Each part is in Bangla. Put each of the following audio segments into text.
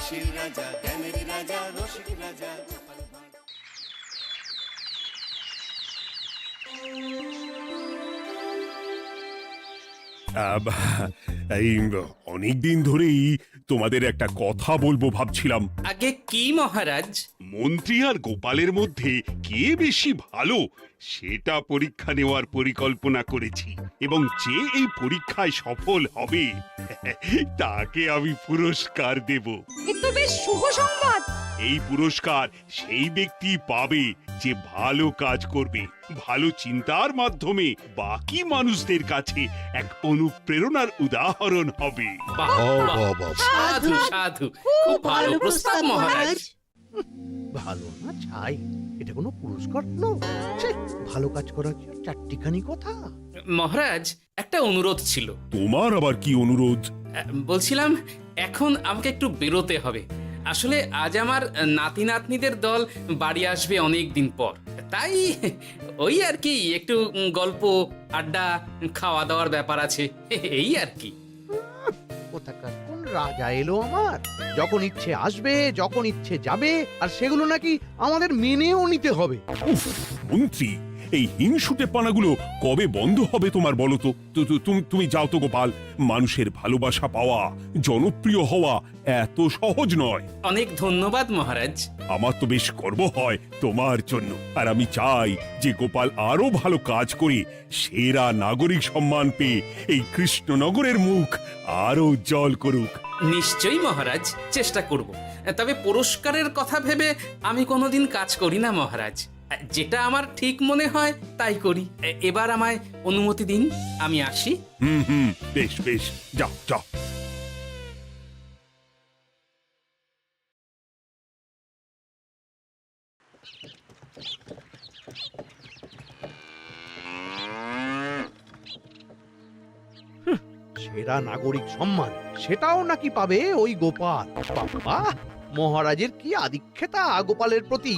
হাসির রাজা, জ্ঞানের রাজা, রসিক রাজা। এই অনেকদিন ধরেই তোমাদের একটা কথা বলবো ভাবছিলাম। আগে কি মহারাজ? মন্ত্রী আর গোপালের মধ্যে কে বেশি ভালো সেটা পরীক্ষা নেওয়ার পরিকল্পনা করেছি, এবং যে এই পরীক্ষায় সফল হবে তাকে আমি পুরস্কার দেব। এ তো বেশ শুভ সংবাদ। এই পুরস্কার সেই ব্যক্তি পাবে যে ভালো কাজ করবে, ভালো চিন্তার মাধ্যমে বাকি মানুষদের কাছে এক অনুপ্রেরণার উদাহরণ হবে। বাহ, বাহ, সাধু সাধু, খুব ভালো প্রস্তাব মহারাজ। ভালো না ছাই, এটা কোনো পুরস্কার নয়। ছে, ভালো কাজ করা কি আর চারটিখানি কথা? মহারাজ, একটা অনুরোধ ছিল। তোমার আবার কি অনুরোধ? বলছিলাম, এখন আমাকে একটু বেরোতে হবে। আসলে আজ আমার নাতি নাতনিদের দল বাড়ি আসবে অনেক দিন পর, তাই ওই আর কি একটু গল্প আড্ডা খাওয়া দাওয়ার ব্যাপার আছে, এই আর কি। কোথাকার কোন রাজা এলো আমার? যখন ইচ্ছে আসবে, যখন ইচ্ছে যাবে, আর সেগুলো নাকি আমাদের মেনেও নিতে হবে। উফ, মন্ত্রী, এই হিংসুটে পানাগুলো কবে বন্ধ হবে তোমার বলো তো? তুমি যাও তো গোপাল। মানুষের ভালোবাসা পাওয়া, জনপ্রিয় হওয়া এত সহজ নয়। অনেক ধন্যবাদ মহারাজ। আমার তো বেশ গর্ব হয় তোমার জন্য, আর আমি চাই যে গোপাল আরো ভালো কাজ করে সেরা নাগরিক সম্মান পেয়ে এই কৃষ্ণনগরের মুখ আরো উজ্জ্বল করুক। নিশ্চয়ই মহারাজ, চেষ্টা করব। তবে পুরস্কারের কথা ভেবে আমি কোনোদিন কাজ করি না মহারাজ। যেটা আমার ঠিক মনে হয় তাই করি। এবার আমায় অনুমতি দিন, আমি আসি। হুম, বেশ বেশ, যাও যাও। সেরা নাগরিক সম্মান সেটাও নাকি পাবে ওই গোপাল। বাবা, মহারাজের কি আদিক্ষেতা গোপালের প্রতি,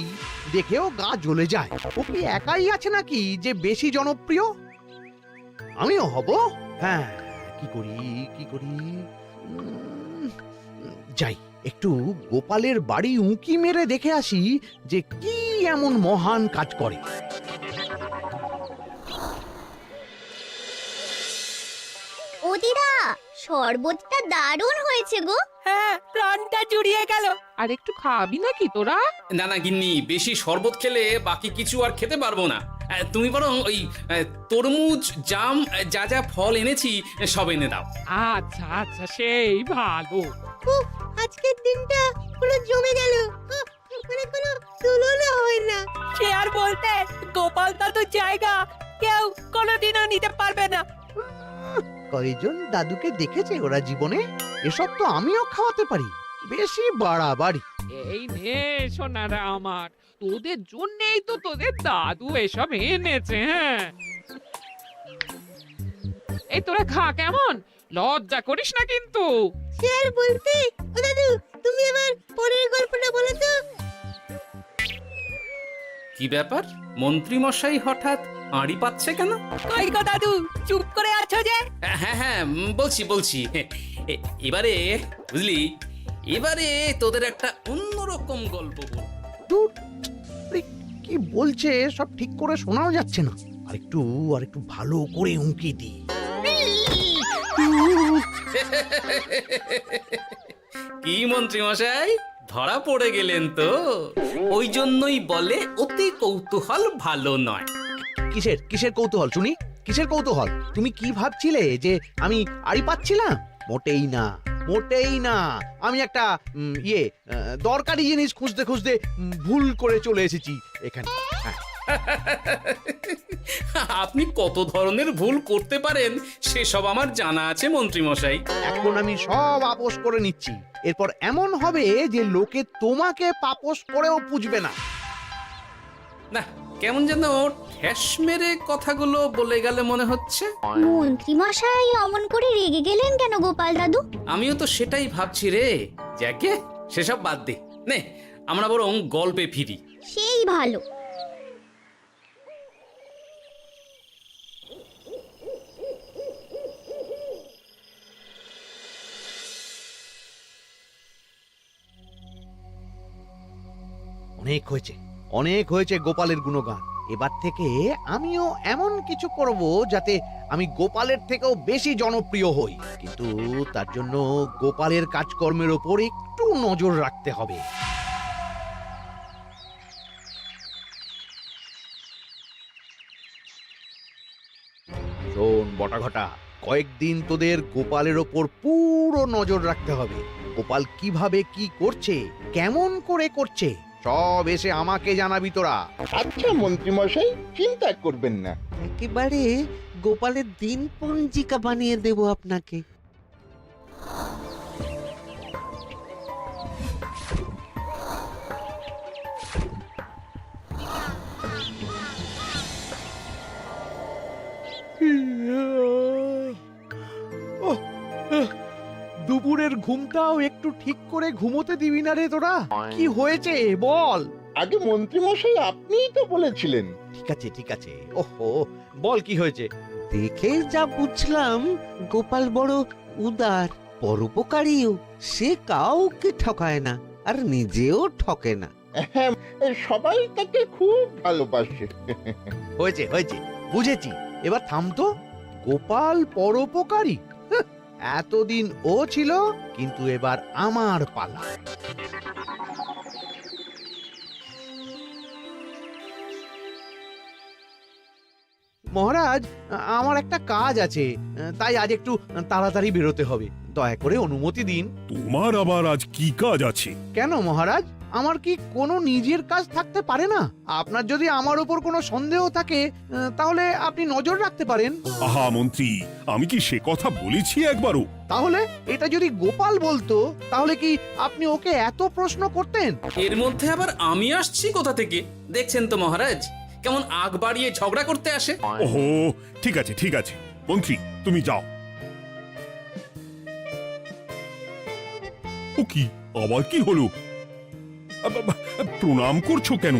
দেখেও গা জ্বলে যায়। ও কি একাই আছে নাকি যে বেশি জনপ্রিয়? আমিও হব। হ্যাঁ, কি করি কি করি? যাই, একটু গোপালের বাড়ি উঁকি মেরে দেখে আসি যে কি এমন মহান কাজ করে। ও দিদা, শরবতটা দারুণ হয়েছে গো। হ্যাঁ, প্রাণটা জুড়িয়ে গেল। আর একটু খাবি নাকি তোরা? না না গিন্নি, বেশি শরবত খেলে বাকি কিছু আর খেতে পারবো না। তুমি বরং ওই তরমুজ, জাম, যা যা ফল এনেছি সব এনে দাও। আচ্ছা আচ্ছা, সেই ভালো। উফ, আজকের দিনটা পুরো জমে গেল। মানে কোনো তুলনা হয় না। সে আর বলতে, গোপাল দাদুর জায়গা কেউ কোনোদিনও নিতে পারবে না। কয়জন দাদুকে দেখেছে ওরা জীবনে? এসব তো আমিও খাওয়াতে পারি। বেশি বাড়াবাড়ি। এই নে সোনারা আমার, তোদের জন্যই তো তোদের দাদু এসব এনেছে। হ্যাঁ, এই তোরা খা, কেমন? লজ্জা করিস না কিন্তু। সে আর বলতে, ও দাদু, তুমি আবার পরের গল্পটা বলো তো। কি ব্যাপার, মন্ত্রী মশাই হঠাৎ আড়ি পাচ্ছে কেন? কই গো দাদু, চুপ করে আছো যে? হ্যাঁ হ্যাঁ, বলছি। এবারে বুঝলি, এবারে তোদের একটা অন্যরকম গল্প বল। দূর, আরে কি বলছে সব ঠিক করে শোনাও যাচ্ছে না। আর একটু ভালো করে উঁকি দি। কি মন্ত্রী মশাই, ধরা পড়ে গেলেন তো? ওই জন্যই বলে অতি কৌতূহল ভালো নয়। কিসের কিসের কৌতূহল শুনি? কিসের কৌতূহল? তুমি কি ভাবছিলে যে আমি আড়ি পাচ্ছিলাম? মোটেই না, মোটেই না। আমি একটা দরকারি জিনিস খুঁজতে খুঁজতে ভুল করে চলে এসেছি এখানে। হ্যাঁ, আপনি কত ধরনের ভুল করতে পারেন সেসব আমার জানা আছে মন্ত্রী মশাই। এখন আমি সব আপোষ করে নিচ্ছি। এরপর এমন হবে যে লোকে তোমাকে পাপোশ করেও পুজবে না। না, কেমন যেন ঠেস মেরে কথাগুলো বলে গেলে মনে হচ্ছে। মন্ত্রী মশাই অমন করে রেগে গেলেন কেন গোপাল দাদু? আমিও তো সেটাই ভাবছি রে। যাকে সেসব বাদ দে, নে আমরা বরং গল্পে ফিরি। সেই ভালো। অনেক হয়েছে, অনেক হয়েছে গোপালের গুণগান। এবার থেকে আমিও এমন কিছু করব যাতে আমি গোপালের থেকেও বেশি জনপ্রিয় হই, কিন্তু তার জন্য গোপালের কাজকর্মের ওপর একটু নজর রাখতে হবে। শোন বটাঘটা, কয়েকদিন তোদের গোপালের ওপর পুরো নজর রাখতে হবে। গোপাল কিভাবে কি করছে, কেমন করে করছে, সব এসে আমাকে জানাবি তোরা। আচ্ছা মন্ত্রীমশাই, চিন্তা করবেন না। একেবারে গোপালের দিন পঞ্জিকা বানিয়ে দেব আপনাকে। দুপুরের ঘুমটাও একটু ঠিক করে ঘুমোতে দিবি না রে তোরা? কি হয়েছে বল। আগে মন্ত্রীমশাই আপনিই তো বলেছিলেন। ঠিক আছে ঠিক আছে, ওহো বল কি হয়েছে। দেখে যা বুঝলাম গোপাল বড় উদার, পরোপকারীও। সে কাউকে ঠকায় না, আর নিজেও ঠকে না। হ্যাঁ, সবাই তাকে খুব ভালোবাসে। হয়েছে হয়েছে, বুঝেছি। এবার থাম তো। গোপাল পরোপকারী? হাহ, এতদিন ও ছিল, কিন্তু এবার আমার পালা। মহারাজ, আমার একটা কাজ আছে, তাই আজ একটু তাড়াতাড়ি বেরোতে হবে। দয়া করে অনুমতি দিন। তোমার আবার আজ কি কাজ আছে? কেন মহারাজ, আমার কি কোনো নিজের কাজ থাকতে পারে না? আপনার যদি আমার উপর কোনো সন্দেহ থাকে, তাহলে আপনি নজর রাখতে পারেন। আহা মন্ত্রী, আমি কি সে কথা বলেছি একবারও? তাহলে এটা যদি গোপাল বলতো, তাহলে কি আপনি ওকে এত প্রশ্ন করতেন? এর মধ্যে আবার আমি আসছি কোথা থেকে? দেখছেন তো মহারাজ, কেমন আগ বাড়িয়ে ঝগড়া করতে আসে। ওহো, ঠিক আছে ঠিক আছে, মন্ত্রী তুমি যাও। ও কি, আবার কি হলো? প্রণাম করছো কেন?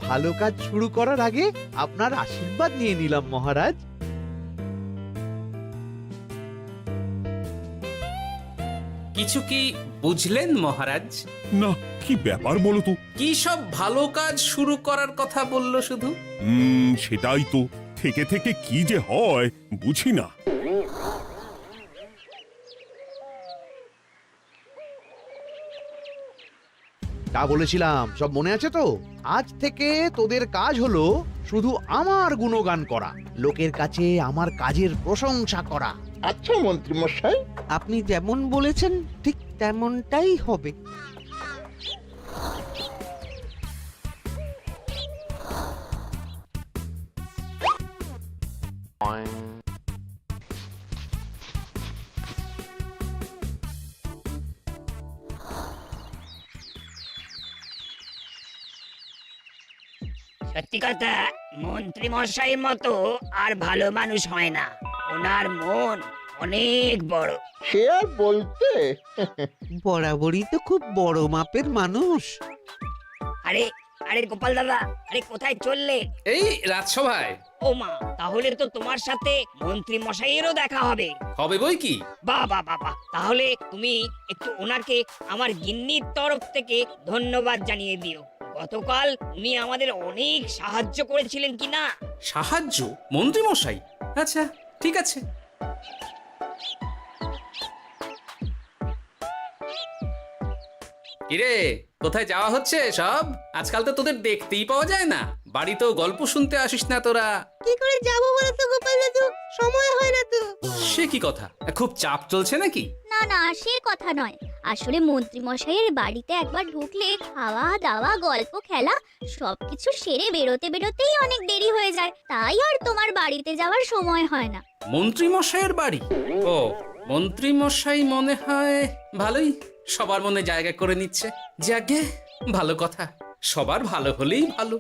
ভালো কাজ শুরু করার আগে আপনার আশীর্বাদ নিয়ে নিলাম মহারাজ। কিছু কি বুঝলেন মহারাজ? না, কি ব্যাপার বলো তো? কি সব ভালো কাজ শুরু করার কথা বললো শুধু? সেটাই তো, থেকে থেকে কি যে হয় বুঝি না। তা বলেছিলাম, সব মনে আছে তো? আজ থেকে তোদের কাজ হলো শুধু আমার গুণগান করা, লোকের কাছে আমার কাজের প্রশংসা করা। আচ্ছা মন্ত্রীমশাই। আপনি যেমন বলেছেন ঠিক তেমনটাই হবে। সত্যি কথা, মন্ত্রী মশাইয়ের মতো আর ভালো মানুষ হয় না। ওনার মন অনেক বড়। সে আর বলতে। বরাবরই তো খুব বড় মাপের মানুষ। আরে আরে গোপাল দাদা, আরে কোথায় চললে? এই রাজসভায়। ও মা, তাহলে তো তোমার সাথে মন্ত্রী মশাইয়েরও দেখা হবে। হবে বই কি? বাহ বাহ বাহ বাহ, তাহলে তুমি একটু ওনাকে আমার গিন্নির তরফ থেকে ধন্যবাদ জানিয়ে দিও। গতকাল উনি আমাদের অনেক সাহায্য করেছিলেন কি না? সাহায্য? মন্ত্রী মশাই? আচ্ছা ঠিক আছে। কিরে, কোথায় যাওয়া হচ্ছে সব? আজকাল তো তোদের দেখতেই পাওয়া যায় না, বাড়িতেও গল্প শুনতে আসিস না তোরা। কি করে যাবো বলো তো গোপাল দাদু, সময় হয় না তো। সে কি কথা, খুব চাপ চলছে নাকি? না না, সে কথা নয়। আসলে মন্ত্রী মশাইয়ের বাড়িতে একবার ঢুকলে খাওয়া দাওয়া গল্প খেলা সবকিছু সেরে বেরোতে বেরোতেই অনেক দেরি হয়ে যায়, তাই আর তোমার বাড়িতে যাওয়ার সময় হয় না। মন্ত্রী মশাইয়ের বাড়ি? ও, মন্ত্রী মশাই মনে হয় ভালোই সবার মনে জায়গা করে নিচ্ছে। যাকে ভালো কথা, সবার ভালো হলেই ভালো।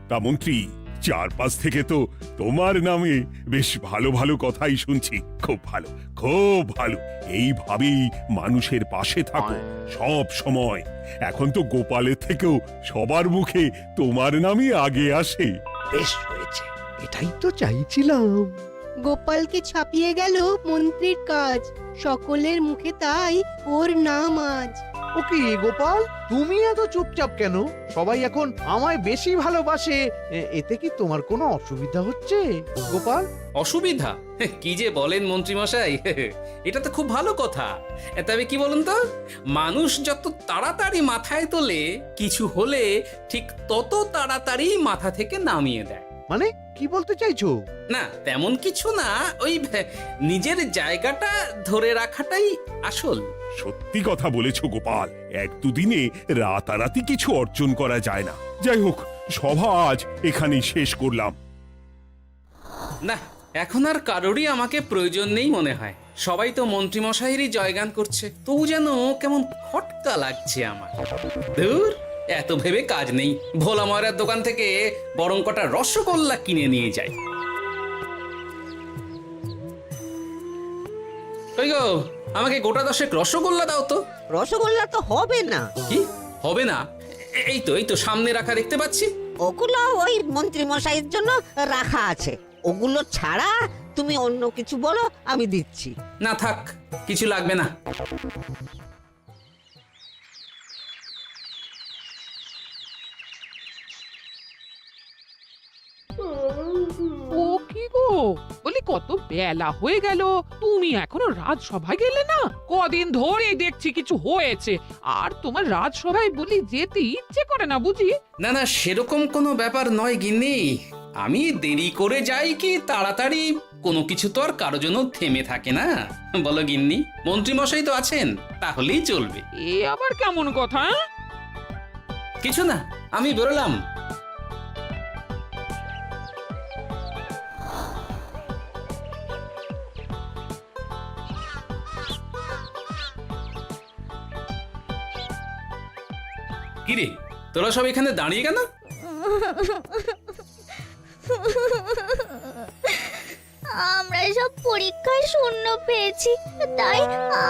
তা মন্ত্রী, চারপাশ থেকে তো তোমার নামে বেশ ভালো ভালো কথাই শুনছি। খুব ভালো, খুব ভালো। এইভাবেই মানুষের পাশে থাকো সব সময়। এখন তো গোপালের থেকেও সবার মুখে তোমার নামই আগে আসে। বেশ হয়েছে, এটাই তো চাইছিলাম। গোপালকে ছাপিয়ে গেল মন্ত্রীর কাজ, সকলের মুখে তাই ওর নাম আজ। ও কি গোপাল, তুমি এত চুপচাপ কেন? সবাই এখন আমায় বেশি ভালোবাসে, এতে কি তোমার কোনো অসুবিধা হচ্ছে গোপাল? অসুবিধা? কি যে বলেন মন্ত্রীমশাই, এটা তো খুব ভালো কথা। তবে কি বলুন তো, মানুষ যত তাড়াতাড়ি মাথায় তোলে, কিছু হলে ঠিক তত তাড়াতাড়ি মাথা থেকে নামিয়ে দেয়। মানে কি বলতে চাইছো? না তেমন কিছু না, ওই নিজের জায়গাটা ধরে রাখাটাই আসল। সত্যি কথা বলেছো গোপাল, এক দুদিনে রাতারাতি কিছু অর্জন করা যায় না। যাই হোক, সভা আজ এখানেই শেষ করলাম। না, এখন আর কারোরই আমাকে প্রয়োজন নেই মনে হয়। সবাই তো মন্ত্রীমশাইয়েরই জয়গান করছে, তবু যেন কেমন খটকা লাগছে আমার। ধুর, এত ভেবে কাজ নেই, ভোলা ময়রার দোকান থেকে বরং কটা রসগোল্লা কিনে নিয়ে যাই। কই গো, আমাকে গোটা 10 রসগোল্লা দাও তো। রসগোল্লা তো হবে না। কি হবে না? এই তো সামনে রাখা দেখতে পাচ্ছি। ওগুলো ওই মন্ত্রী মশাইয়ের জন্য রাখা আছে। ওগুলো ছাড়া তুমি অন্য কিছু বলো, আমি দিচ্ছি। না থাক, কিছু লাগবে না। ও কি গো, বলি কত বেলা হয়ে গেল, তুমি এখনো রাজসভায় গেলে না? কদিন ধরে দেখছি কিছু হয়েছে, আর তোমার রাজসভায় বলি যেতে ইচ্ছে করে না বুঝি? না না, সেরকম কোনো ব্যাপার নয় গিন্নি। আমি দেরি করে যাই কি তাড়াতাড়ি, কোনো কিছু তো আর কারো জন্য থেমে থাকে না, বলো গিন্নি? মন্ত্রীমশাই তো আছেন, তাহলেই চলবে। এ আবার কেমন কথা? কিছু না, আমি বেরোলাম। কিরে, তোরা সব এখানে দাঁড়িয়ে কেন? আমরা সব পরীক্ষায় শূন্য পেয়েছি, তাই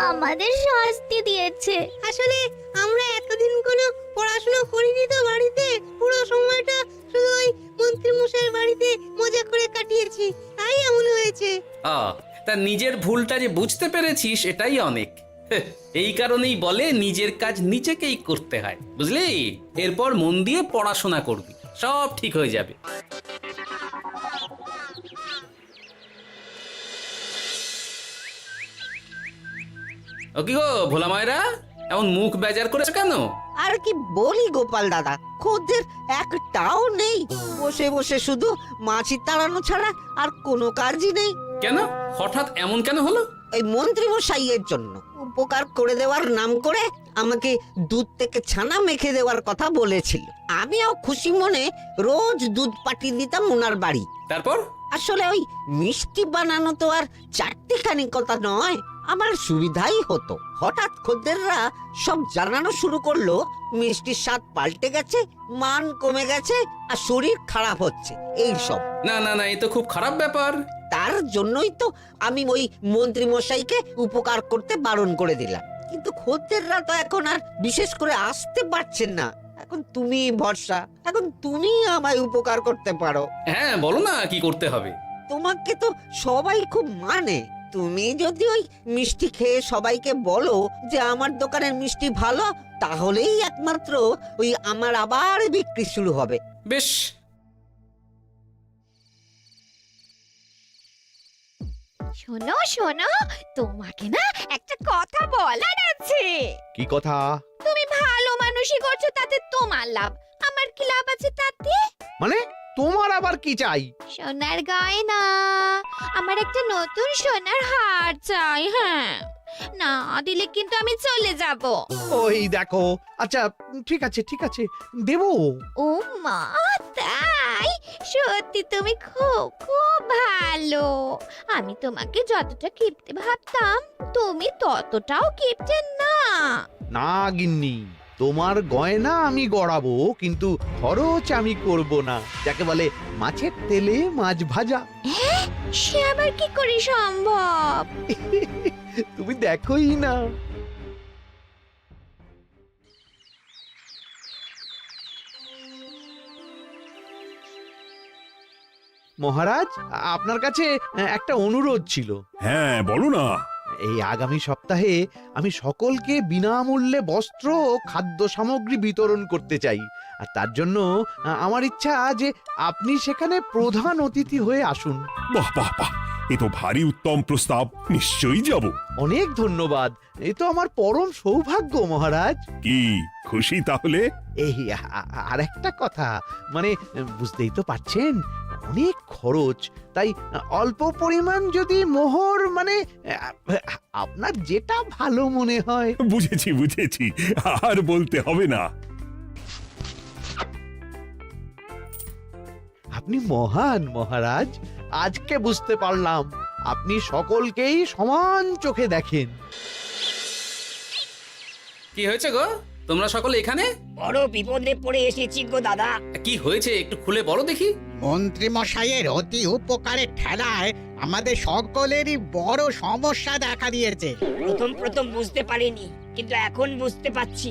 আমাদের শাস্তি দিয়েছে। আসলে আমরা এতদিন কোনো পড়াশোনা করিনি তো বাড়িতে, পুরো সময়টা শুধু ওই মন্ত্রীমশাইয়ের বাড়িতে মজা করে কাটিয়েছি, তাই এমন হয়েছে। তা নিজের ভুলটা যে বুঝতে পেরেছিস, এটাই অনেক। এই কারণেই বলে নিজের কাজ নিজেকেই করতে হয়, বুঝলি? এরপর মন দিয়ে পড়াশোনা করবি, সব ঠিক হয়ে যাবে। ও কি গো ভোলা ময়রা, এমন মুখ বেজার করেছো কেন? আর কি বলি গোপাল দাদা, খদ্দের একটাও নেই। বসে বসে শুধু মাছি তাড়ানো ছাড়া আর কোনো কাজই নেই। কেন, হঠাৎ এমন কেন হলো? এই মন্ত্রী মশাইয়ের জন্য উপকার করে দেওয়ার নাম করে আমাকে দুধ থেকে ছানা মেখে দেওয়ার কথা বলেছিল। আমিও খুশি মনে রোজ দুধ পাঠিয়ে দিতাম ওনার বাড়ি। তারপর? আসলে ওই মিষ্টি বানানো তো আর চারটিখানি কথা নয়, আমার সুবিধাই হতো। হঠাৎ খদ্দেররা সব জানানো শুরু করলো মিষ্টির স্বাদ পাল্টে গেছে, মান কমে গেছে, আর শরীর খারাপ হচ্ছে, এই সব। না না না, এই তো খুব খারাপ ব্যাপার। তার জন্যই তো আমি ওই মন্ত্রী মশাইকে উপকার করতে বারণ করে দিলাম। কিন্তু খদ্দেররা তো এখন আর বিশেষ করে আসতে পারছেন না। এখন তুমি ভরসা, এখন তুমি আমায় উপকার করতে পারো। হ্যাঁ বলো না, কি করতে হবে? তোমাকে তো সবাই খুব মানে। তুমি যদি ওই মিষ্টি খেয়ে সবাইকে বলো যে আমার দোকানের মিষ্টি ভালো, তাহলেই একমাত্র ওই আমার আবার বিক্রি শুরু হবে। বেশ। শোনো শোনো, তোমাকে না একটা কথা বলার আছে। কি কথা? তুমি ভালো মানুষই করছো, তাতে তোমার লাভ, আমার কি লাভ আছে তাতে? মানে তোমার আবার কি চাই? সোনার গয়না, আমার একটা নতুন সোনার হার চাই। হ্যাঁ, না দিলে কিন্তু আমি চলে যাব। ওই দেখো, আচ্ছা ঠিক আছে ঠিক আছে, দেবো। ও মা, তাই? সত্যি তুমি খুব খুব ভালো। আমি তোমাকে যতটা কিপটে ভাবতাম, তুমি ততটাও কিপটে না। না গিন্নি, তোমার গয়না আমি গড়াবো, কিন্তু খরচ আমি করব না। যাকে বলে মাছের তেলে মাছ ভাজা। সে আবার কি করে সম্ভব? তুমি দেখোই না। মহারাজ, আপনার কাছে একটা অনুরোধ ছিল। হ্যাঁ বলো না। এই আগামী সপ্তাহে আমি সকলকে বিনামূল্যে বস্ত্র ও খাদ্য সামগ্রী বিতরণ করতে চাই। আর তার জন্য আমার ইচ্ছা যে আপনি সেখানে প্রধান অতিথি হয়ে আসুন। বাহ বাহ বাহ, এ তো ভারী উত্তম প্রস্তাব, নিশ্চয়ই যাব। অনেক ধন্যবাদ, এ তো আমার পরম সৌভাগ্য মহারাজ। কি খুশি তাহলে? এই আর একটা কথা, মানে বুঝতেই তো পারছেন অনেক খরচ, তাই অল্প পরিমাণ যদি মোহর, মানে আপনার যেটা ভালো মনে হয়। বুঝেছি বুঝেছি, আর বলতে হবে না। আপনি মহান মহারাজ, আজকে বুঝতে পারলাম আপনি সকলকেই সমান চোখে দেখেন। কি হয়েছে গো, তোমরা সকলে এখানে? বড় বিপদে পড়ে এসেছি গো দাদা। কি হয়েছে একটু খুলে বলো দেখি। মন্ত্রী মশাইয়ের অতি উপকারের ঠেলায় আমাদের সকলেরই বড় সমস্যা দেখা দিয়েছে। প্রথম বুঝতে পারিনি, কিন্তু এখন বুঝতে পারছি।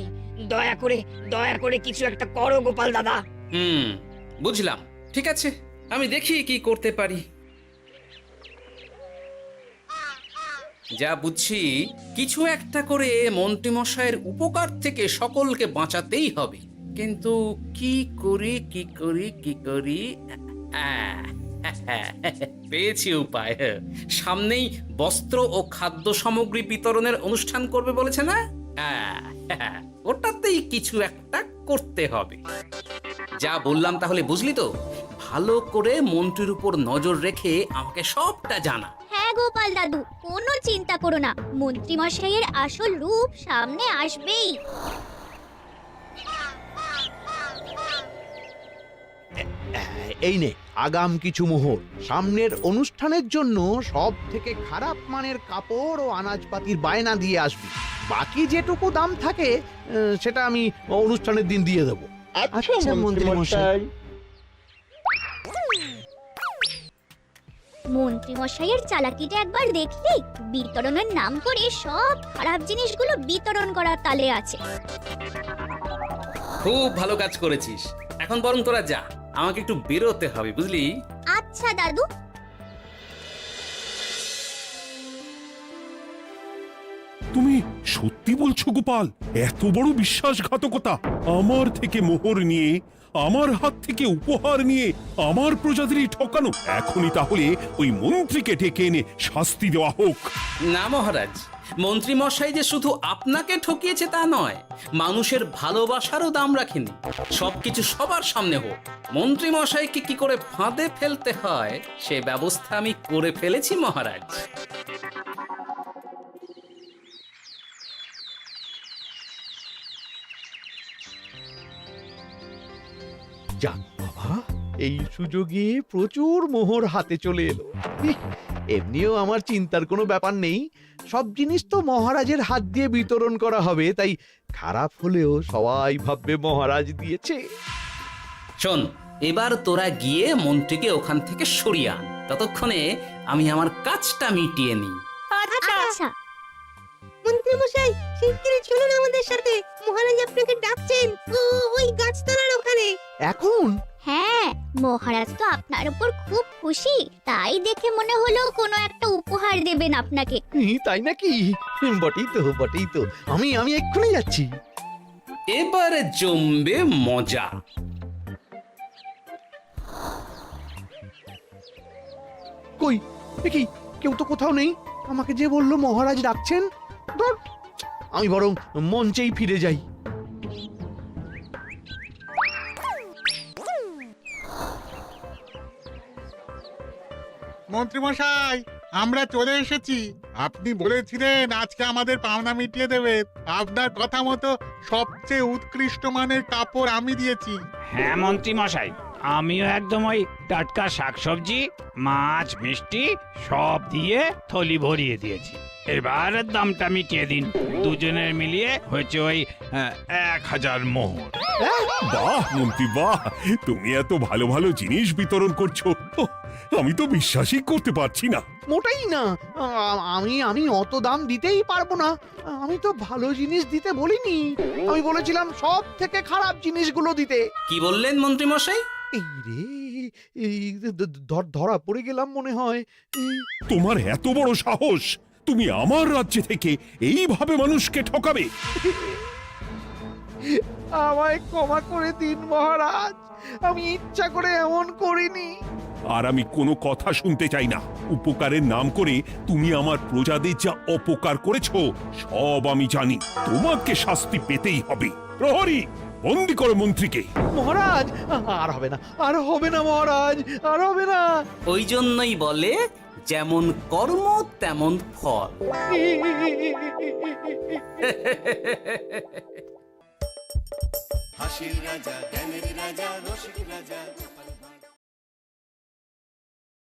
দয়া করে কিছু একটা করো গোপাল দাদা। বুঝলাম, ঠিক আছে, আমি দেখি কি করতে পারি। যা বুঝছি, কিছু একটা করে মন্ত্রীমশাইয়ের উপকার থেকে সকলকে বাঁচাতেই হবে। কিন্তু কি করি পেয়েছি উপায়। সামনেই বস্ত্র ও খাদ্য সামগ্রী বিতরণের অনুষ্ঠান করবে বলেছে না? ওটাতেই কিছু একটা করতে হবে। যা বললাম তাহলে বুঝলি তো? ভালো করে মন্ত্রীর উপর নজর রেখে আমাকে সবটা জানা। হ্যাঁ গোপাল দাদু, কোনো চিন্তা করো না, মন্ত্রী মশাইয়ের আসল রূপ সামনে আসবেই। এই নে আগাম কিছু মোহর। সামনের অনুষ্ঠানের জন্য সব থেকে খারাপ মানের কাপড় ও আনাজপাতির বায়না দিয়ে আসবি। বাকি যেটুকু দাম থাকে সেটা আমি অনুষ্ঠানের দিন দিয়ে দেবো। আচ্ছা মন্ত্রী মশাই। মন্ত্রী মশাইয়ের চালাকিটা একবার দেখলি? বিতরণের নাম করে সব খারাপ জিনিসগুলো বিতরণ করার তালে আছে। খুব ভালো কাজ করেছিস। এখন বরং তোরা যা, আমাকে একটু বেরোতে হবে, বুঝলি? আচ্ছা দাদু। তুমি সত্যি বলছো গোপাল? এত বড় বিশ্বাসঘাতকতা! আমার থেকে মোহর নিয়ে, আমার হাত থেকে উপহার নিয়ে আমার প্রজাদেরই ঠকানো। এখনই তাহলে ওই মন্ত্রীকে ডেকে এনে শাস্তি দেওয়া হোক। না মহারাজ, মন্ত্রী মশাই যে শুধু আপনাকে ঠকিয়েছে তা নয়, মানুষের ভালোবাসারও দাম রাখেনি। সবকিছু সবার সামনে হোক। মন্ত্রী মশাইকে কি করে ফাঁদে ফেলতে হয় সে ব্যবস্থা আমি করে ফেলেছি মহারাজ। যাক বাবা, এই সুযোগে প্রচুর মোহর হাতে চলে এলো। এমনিও আমার চিন্তার কোনো ব্যাপার নেই, সব জিনিস তো মহারাজের হাত দিয়ে বিতরণ করা হবে, তাই খারাপ হলেও সবাই ভাববে মহারাজ দিয়েছে। শোন, এবার তোরা গিয়ে মন্ত্রীকে ওখান থেকে সরিয়ে আন। ততক্ষণে আমি আমার কাজটা মিটিয়ে নিই। আচ্ছা। মন্ত্রী মশাই, শিগগিরই চলুন আমাদের সাথে, মহারাজ আপনাকে ডাকছেন ওই গাছতলার ওখানে। এখন? হ্যাঁ, মহারাজ তো আপনার উপর খুব খুশি, তাই দেখে মনে হলো কোনো একটা উপহার দেবেন আপনাকে। তাই নাকি? বটেই তো, আমি এক্ষুনি যাচ্ছি। এবারে জমবে মজা। কই দেখি, কেউ তো কোথাও নেই। আমাকে যে বললো মহারাজ ডাকছেন, ধুর, আমি বরং মঞ্চেই ফিরে যাই। মন্ত্রী মশাই, আমরা চলে এসেছি। আপনি বলেছিলেন আজকে আমাদের পাওনা মিটিয়ে দেবেন। আপনার কথা মতো সবচেয়ে উৎকৃষ্ট মানের কাপড় আমি দিয়েছি। হ্যাঁ মন্ত্রী মশাই, আমিও একদম ওই টাটকা শাকসবজি, মাছ, মিষ্টি সব দিয়ে থলি ভরিয়ে দিয়েছি। এবার দামটা মিটিয়ে দিন। দুজনের মিলিয়ে হয়েছে ওই 1000 মোহর। বাহ মন্ত্রী বাহ, তুমি এত ভালো ভালো জিনিস বিতরণ করছো, ওহ, আমি তো বিশ্বাসই করতে পারছি না। মোটাই না, আমি অত দাম দিতেই পারবো না। আমি তো ভালো জিনিস দিতে বলিনি, আমি বলেছিলাম সব থেকে খারাপ জিনিসগুলো দিতে। কি বললেন মন্ত্রী মশাই? এই রে, এই ধরা পড়ে গেলাম মনে হয়। তোমার এত বড় সাহস! তুমি আমার রাজ্যে থেকে এইভাবে মানুষকে ঠকাবে? আমায় ক্ষমা করে দিন মহারাজ, আমি ইচ্ছা করে এমন করিনি। আর আমি কোনো কথা শুনতে চাই না। উপকারের নাম করে তুমি আমার প্রজাদের যা অপকার করেছো সব আমি জানি। তোমাকে শাস্তি পেতেই হবে। প্রহরী, বন্দি করো মন্ত্রীকে। মহারাজ, আর হবে না, আর হবে না মহারাজ, আর হবে না। ওই জন্যই বলে যেমন কর্ম তেমন ফল। হাসির রাজা